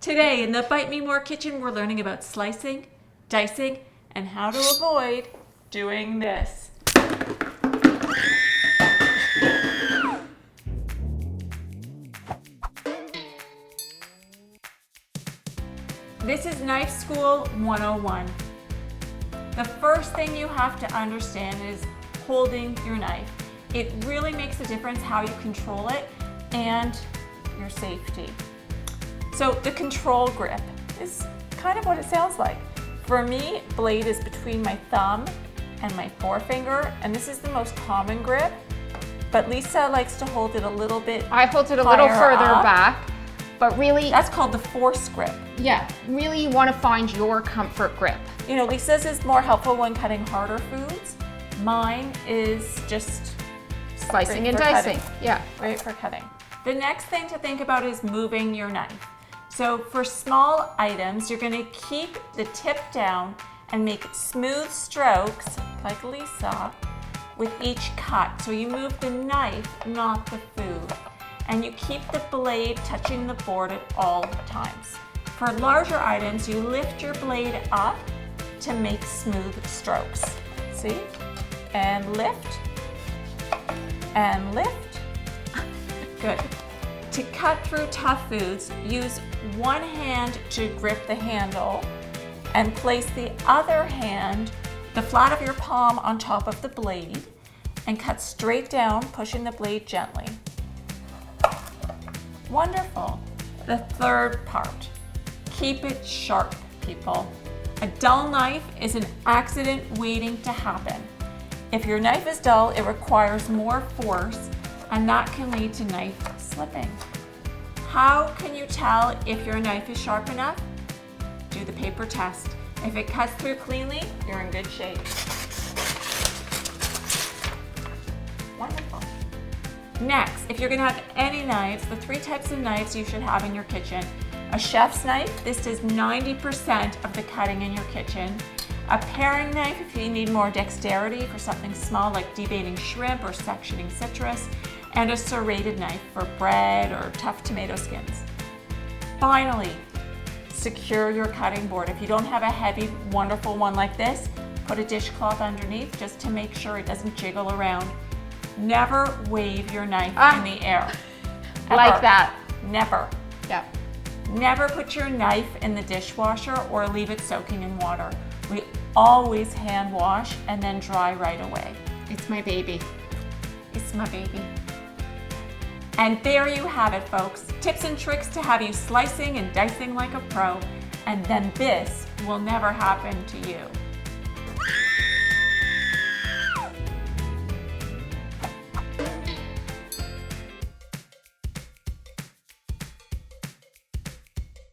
Today in the Bite Me More kitchen, we're learning about slicing, dicing, and how to avoid doing this. This is Knife School 101. The first thing you have to understand is holding your knife. It really makes a difference how you control it and your safety. So the control grip is kind of what it sounds like. For me, blade is between my thumb and my forefinger, and this is the most common grip, but Lisa likes to hold it a little bit I hold it a little further up. back, but really, That's called the force grip. yeah, really you want to find your comfort grip. You know, Lisa's is more helpful when cutting harder foods. Mine is just Slicing great and for dicing, cutting. yeah. Great for cutting. The next thing to think about is moving your knife. So for small items, you're gonna keep the tip down and make smooth strokes, like Lisa, with each cut. So you move the knife, not the food. And you keep the blade touching the board at all times. For larger items, you lift your blade up to make smooth strokes. See? And lift, and lift. Good. To cut through tough foods, use one hand to grip the handle and place the other hand, the flat of your palm, on top of the blade and cut straight down, pushing the blade gently. Wonderful. The third part, keep it sharp, people. A dull knife is an accident waiting to happen. If your knife is dull, it requires more force, and that can lead to knife slipping. How can you tell if your knife is sharp enough? Do the paper test. If it cuts through cleanly, you're in good shape. Wonderful. Next, if you're gonna have any knives, the 3 types of knives you should have in your kitchen. A chef's knife, this does 90% of the cutting in your kitchen. A paring knife if you need more dexterity for something small like deveining shrimp or sectioning citrus, and a serrated knife for bread or tough tomato skins. Finally, secure your cutting board. If you don't have a heavy, wonderful one like this, put a dishcloth underneath just to make sure it doesn't jiggle around. Never wave your knife in the air. Ever. Like that. Never. Yeah. Never put your knife in the dishwasher or leave it soaking in water. We always hand wash and then dry right away. It's my baby. It's my baby. And there you have it, folks. Tips and tricks to have you slicing and dicing like a pro, and then this will never happen to you.